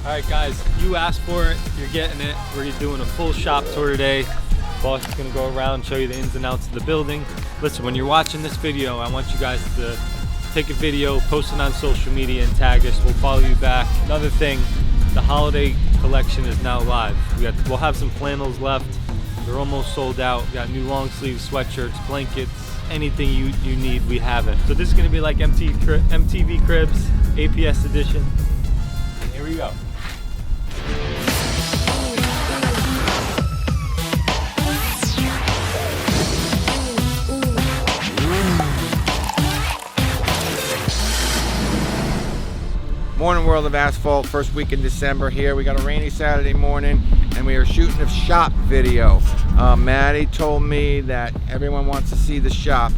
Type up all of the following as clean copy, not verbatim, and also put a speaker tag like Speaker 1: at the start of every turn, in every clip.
Speaker 1: All right, guys, you asked for it, you're getting it. We're doing a full shop tour today. Boss is gonna go around and show you the ins and outs of the building. Listen, when you're watching this video, I want you guys to take a video, post it on social media and tag us. We'll follow you back. Another thing, the holiday collection is now live. We'll have some flannels left. They're almost sold out. We got new long sleeve sweatshirts, blankets, anything you need, we have it. So this is gonna be like MTV Cribs, APS edition. And here we go.
Speaker 2: Morning World of Asphalt, first week in December here. We got a rainy Saturday morning and we are shooting a shop video. Maddie told me that everyone wants to see the shop.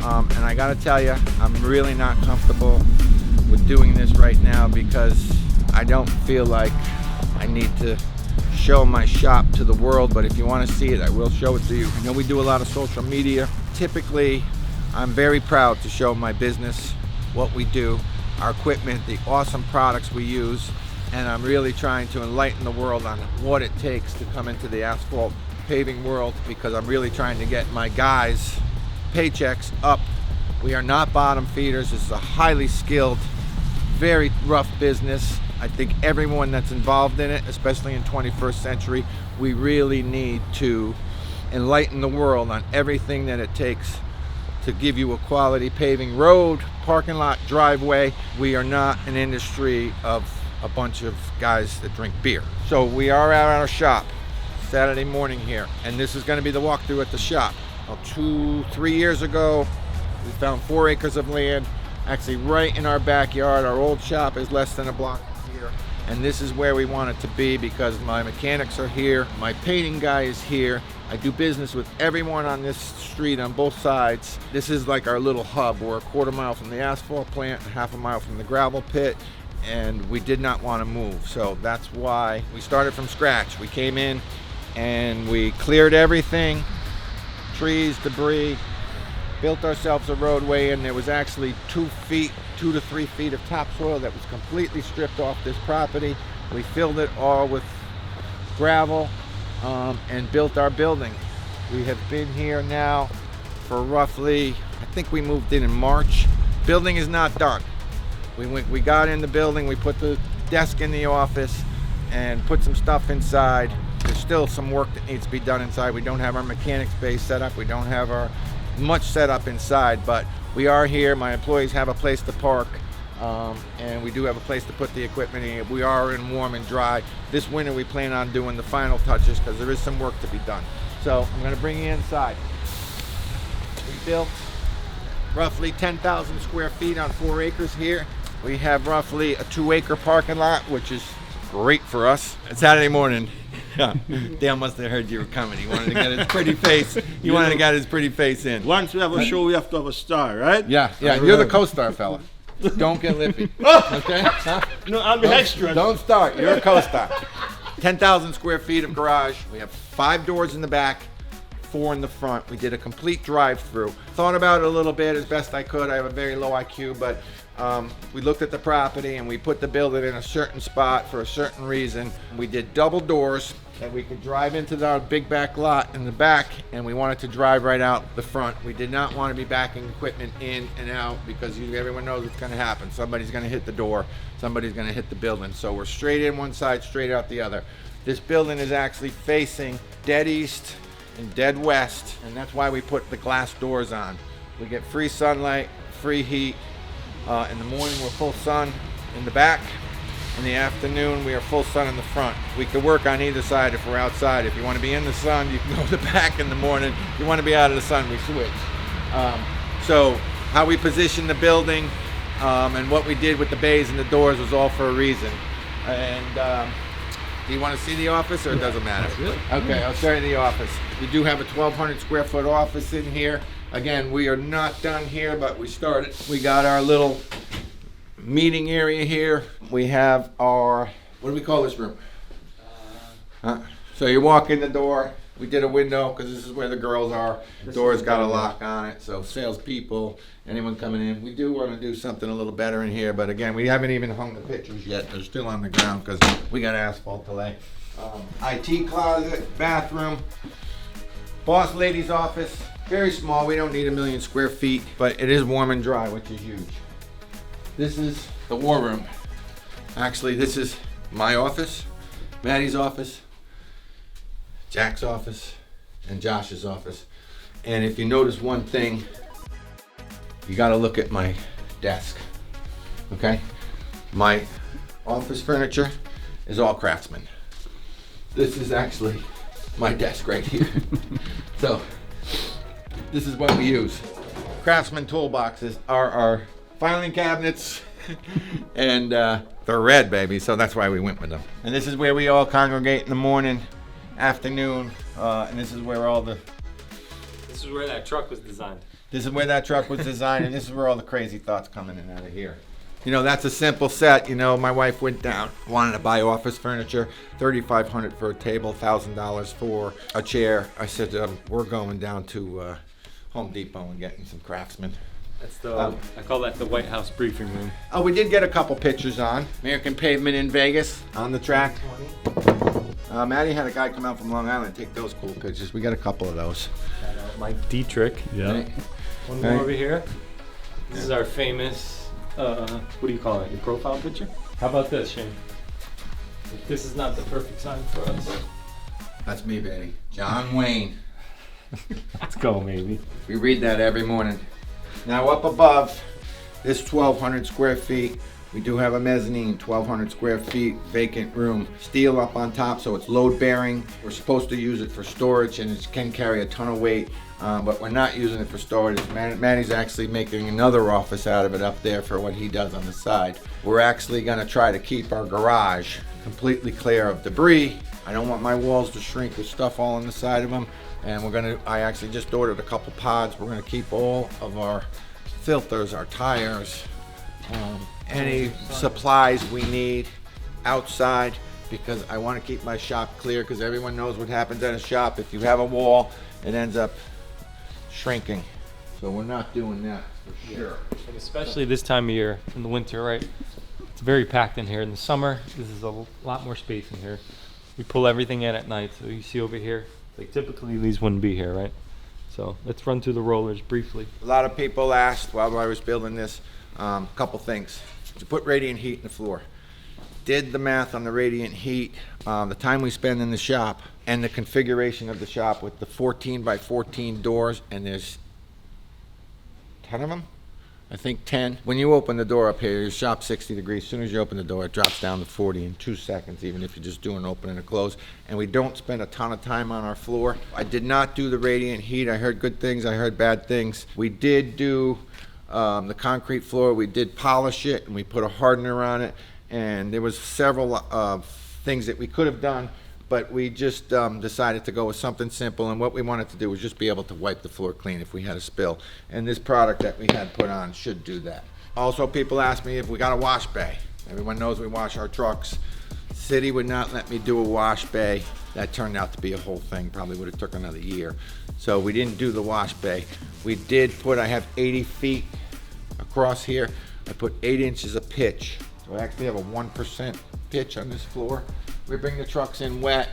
Speaker 2: And I gotta tell you, I'm really not comfortable with doing this right now because I don't feel like I need to show my shop to the world, but if you want to see it, I will show it to you. I know we do a lot of social media. Typically, I'm very proud to show my business, what we do, our equipment, the awesome products we use, and I'm really trying to enlighten the world on what it takes to come into the asphalt paving world because I'm really trying to get my guys' paychecks up. We are not bottom feeders. This is a highly skilled, very rough business. I think everyone that's involved in it, especially in 21st century, we really need to enlighten the world on everything that it takes to give you a quality paving road, parking lot, driveway. We are not an industry of a bunch of guys that drink beer. So we are at our shop Saturday morning here, and this is gonna be the walkthrough at the shop. About 2-3 years ago, we found 4 acres of land, actually right in our backyard. Our old shop is less than a block here, and this is where we want it to be because my mechanics are here, my painting guy is here. I do business with everyone on this street on both sides. This is like our little hub. We're a quarter mile from the asphalt plant, half a mile from the gravel pit, and we did not want to move. So that's why we started from scratch. We came in and we cleared everything, trees, debris, built ourselves a roadway, and there was actually 2 to 3 feet of topsoil that was completely stripped off this property. We filled it all with gravel, and built our building. We have been here now for roughly, I think we moved in March. Building is not done. We got in the building, we put the desk in the office and put some stuff inside. There's still some work that needs to be done inside. We don't have our mechanics base set up. We don't have our much set up inside, but we are here. My employees have a place to park. And we do have a place to put the equipment in. We are in warm and dry. This winter we plan on doing the final touches because there is some work to be done. So I'm going to bring you inside. We built roughly 10,000 square feet on 4 acres here. We have roughly a 2-acre parking lot, which is great for us. It's Saturday morning. Dale must have heard you were coming. He wanted to get his pretty face. He wanted to get his pretty face in.
Speaker 3: Once we have a show, we have to have a star, right?
Speaker 2: Yeah. You're the co-star, fella. Don't get lippy. Okay?
Speaker 3: No, I'll be extra.
Speaker 2: Don't start. You're a co-star. 10,000 square feet of garage. We have 5 doors in the back, 4 in the front. We did a complete drive-through. Thought about it a little bit as best I could. I have a very low IQ, but we looked at the property and we put the building in a certain spot for a certain reason. We did double doors that we could drive into our big back lot in the back, and we wanted to drive right out the front. We did not want to be backing equipment in and out because everyone knows what's going to happen. Somebody's going to hit the door, somebody's going to hit the building. So we're straight in one side, straight out the other. This building is actually facing dead east and dead west, and that's why we put the glass doors on. We get free sunlight, free heat. In the morning we're full sun in the back. In the afternoon, we are full sun in the front. We could work on either side if we're outside. If you want to be in the sun, you can go to the back in the morning. If you want to be out of the sun, we switch. So how we position the building and what we did with the bays and the doors was all for a reason. And do you want to see the office or it doesn't matter? Okay, I'll show you the office. We do have a 1,200 square foot office in here. Again, we are not done here, but we started. We got our little meeting area here. We have our, what do we call this room? So you walk in the door, We did a window because this is where the girls are. Door's got a lock on it, so salespeople, anyone coming in, we do want to do something a little better in here. But again, we haven't even hung the pictures yet. They're still on the ground because we got asphalt to lay. IT closet, bathroom, boss lady's office. Very small. We don't need 1 million square feet, but it is warm and dry, which is huge. This is the war room. Actually, this is my office, Maddie's office, Jack's office, and Josh's office. And if you notice one thing, you got to look at my desk. Okay? My office furniture is all Craftsman. This is actually my desk right here. So, this is what we use. Craftsman toolboxes are our filing cabinets, and they're red, baby, so that's why we went with them. And this is where we all congregate in the morning, afternoon, and this is where
Speaker 1: This is where that truck was designed.
Speaker 2: This is where that truck was designed, and this is where all the crazy thoughts coming in out of here. You know, that's a simple set. You know, my wife went down, wanted to buy office furniture, $3,500 for a table, $1,000 for a chair. I said, we're going down to Home Depot and getting some Craftsman.
Speaker 1: That's the, I call that the White House briefing room.
Speaker 2: Oh, we did get a couple pictures on. American Pavement in Vegas, on the track. Maddie had a guy come out from Long Island and take those cool pictures. We got a couple of those.
Speaker 1: Shout out Mike Dietrich.
Speaker 3: Yeah.
Speaker 2: Right.
Speaker 1: One more over here. This is our famous, what do you call it, your profile picture? How about this, Shane? If this is not the perfect sign for us.
Speaker 2: That's me, baby. John Wayne.
Speaker 1: Let's go, maybe.
Speaker 2: We read that every morning. Now up above, this 1,200 square feet, we do have a mezzanine, 1,200 square feet, vacant room. Steel up on top, so it's load bearing. We're supposed to use it for storage, and it can carry a ton of weight, but we're not using it for storage. Maddie's actually making another office out of it up there for what he does on the side. We're actually gonna try to keep our garage completely clear of debris. I don't want my walls to shrink with stuff all on the side of them. And I actually just ordered a couple pods. We're gonna keep all of our filters, our tires, any supplies we need outside, because I wanna keep my shop clear, because everyone knows what happens at a shop. If you have a wall, it ends up shrinking. So we're not doing that for sure.
Speaker 1: And especially this time of year, in the winter, right? It's very packed in here. In the summer, this is a lot more space in here. We pull everything in at night, so you see over here, like typically these wouldn't be here, right? So let's run through the rollers briefly.
Speaker 2: A lot of people asked while I was building this, a couple things. To put radiant heat in the floor. Did the math on the radiant heat, the time we spend in the shop, and the configuration of the shop with the 14 by 14 doors, and there's 10 of them? I think 10. When you open the door up here, your shop's 60 degrees. As soon as you open the door, it drops down to 40 in 2 seconds, even if you're just doing open and a close. And we don't spend a ton of time on our floor. I did not do the radiant heat. I heard good things, I heard bad things. We did do the concrete floor. We did polish it, and we put a hardener on it. And there was several things that we could have done, but we just decided to go with something simple, and what we wanted to do was just be able to wipe the floor clean if we had a spill. And this product that we had put on should do that. Also, people ask me if we got a wash bay. Everyone knows we wash our trucks. City would not let me do a wash bay. That turned out to be a whole thing, probably would have took another year. So we didn't do the wash bay. We did put, I have 80 feet across here. I put 8 inches of pitch. So I actually have a 1% pitch on this floor. We bring the trucks in wet.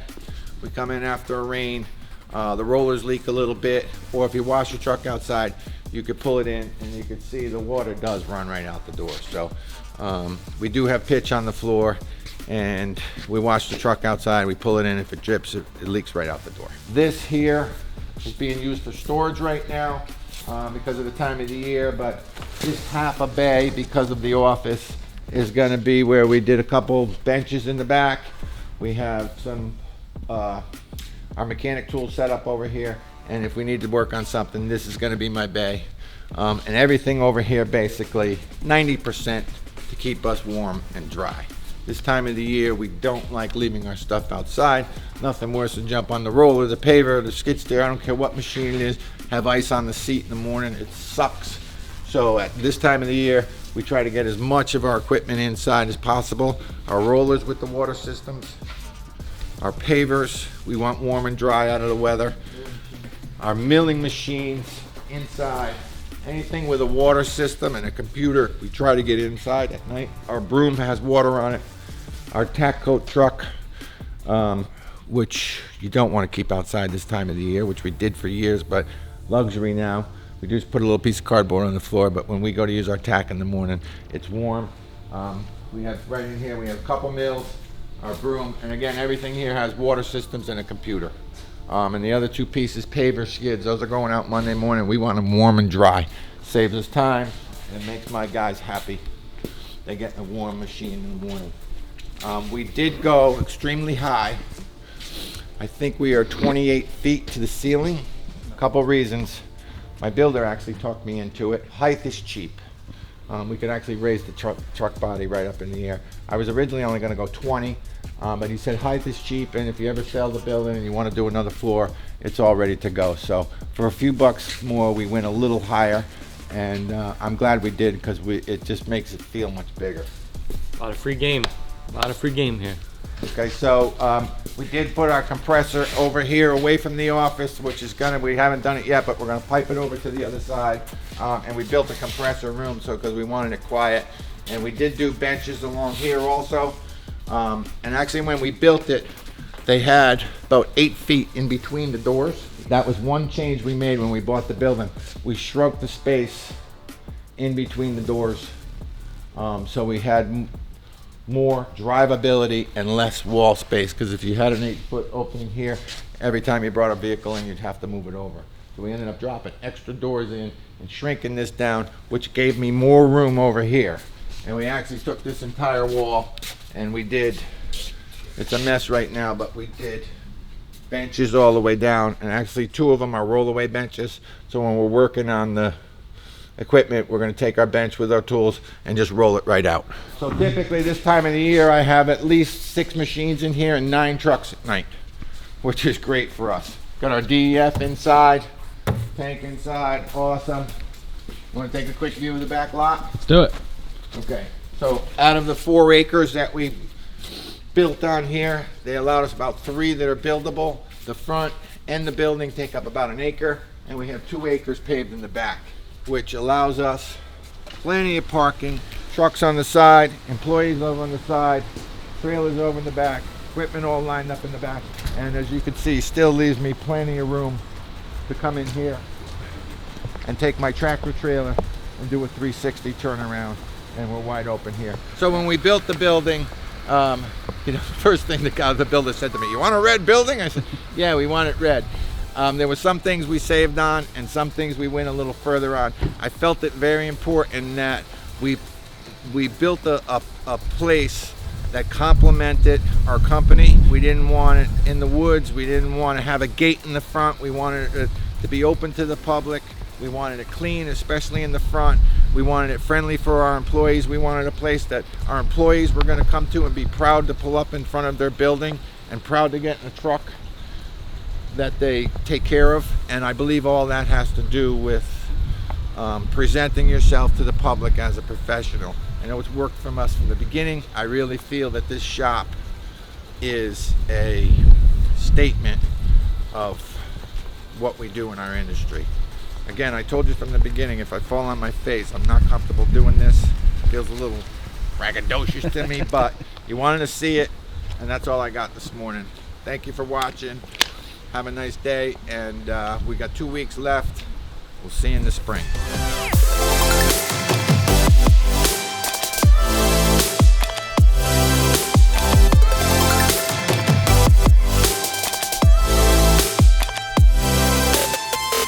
Speaker 2: We come in after a rain. The rollers leak a little bit, or if you wash your truck outside, you could pull it in and you can see the water does run right out the door. So we do have pitch on the floor, and we wash the truck outside, we pull it in. If it drips, it leaks right out the door. This here is being used for storage right now because of the time of the year, but this half a bay, because of the office, is going to be where we did a couple benches in the back. We have some our mechanic tools set up over here, and if we need to work on something, this is going to be my bay. And everything over here, basically 90% to keep us warm and dry. This time of the year, we don't like leaving our stuff outside. Nothing worse than jump on the roller, the paver, the skid steer, I don't care what machine it is, have ice on the seat in the morning. It sucks. So at this time of the year, we try to get as much of our equipment inside as possible. Our rollers with the water systems, Our pavers, we want warm and dry out of the weather. Our milling machines inside. Anything with a water system and a computer, we try to get inside at night. Our broom has water on it. Our tack coat truck, which you don't want to keep outside this time of the year, which we did for years, but luxury now. We just put a little piece of cardboard on the floor, but when we go to use our tack in the morning, it's warm. We have right in here, we have a couple mills, our broom, and again, everything here has water systems and a computer. And the other two pieces, paver skids, those are going out Monday morning. We want them warm and dry. Saves us time, and it makes my guys happy. They get a warm machine in the morning. We did go extremely high. I think we are 28 feet to the ceiling. A couple reasons. My builder actually talked me into it. Height is cheap. We could actually raise the truck body right up in the air. I was originally only going to go 20, but he said height is cheap, and if you ever sell the building and you want to do another floor, it's all ready to go. So for a few bucks more, we went a little higher, and I'm glad we did because it just makes it feel much bigger.
Speaker 1: A lot of free game. A lot of free game here.
Speaker 2: Okay, so we did put our compressor over here away from the office, which is we haven't done it yet, but we're gonna pipe it over to the other side. And we built a compressor room because we wanted it quiet. And we did do benches along here also. And actually when we built it, they had about 8 feet in between the doors. That was one change we made when we bought the building. We shrunk the space in between the doors. So we had more drivability and less wall space, because if you had an 8-foot opening here, every time you brought a vehicle in, you'd have to move it over. So we ended up dropping extra doors in and shrinking this down, which gave me more room over here. And we actually took this entire wall and we did, it's a mess right now, but we did benches all the way down, and actually 2 of them are roll-away benches. So when we're working on the equipment, we're going to take our bench with our tools and just roll it right out. So typically this time of the year, I have at least 6 machines in here and 9 trucks at night, which is great for us. Got our DEF inside, tank inside, awesome. Want to take a quick view of the back lot?
Speaker 1: Let's do it.
Speaker 2: Okay, so out of the 4 acres that we built on here, they allowed us about 3 that are buildable. The front and the building take up about 1 acre, and we have 2 acres paved in the back, which allows us plenty of parking, trucks on the side, employees over on the side, trailers over in the back, equipment all lined up in the back. And as you can see, still leaves me plenty of room to come in here and take my tractor trailer and do a 360 turnaround, and we're wide open here. So when we built the building, the first thing the builder said to me, "You want a red building?" I said, "Yeah, we want it red." There were some things we saved on and some things we went a little further on. I felt it very important that we built a place that complemented our company. We didn't want it in the woods. We didn't want to have a gate in the front. We wanted it to be open to the public. We wanted it clean, especially in the front. We wanted it friendly for our employees. We wanted a place that our employees were going to come to and be proud to pull up in front of their building and proud to get in a truck that they take care of. And I believe all that has to do with presenting yourself to the public as a professional. I know it's worked from us from the beginning. I really feel that this shop is a statement of what we do in our industry. Again, I told you from the beginning, if I fall on my face, I'm not comfortable doing this. It feels a little braggadocious to me, but you wanted to see it, and that's all I got this morning. Thank you for watching. Have a nice day, and we got 2 weeks left. We'll see you in the spring.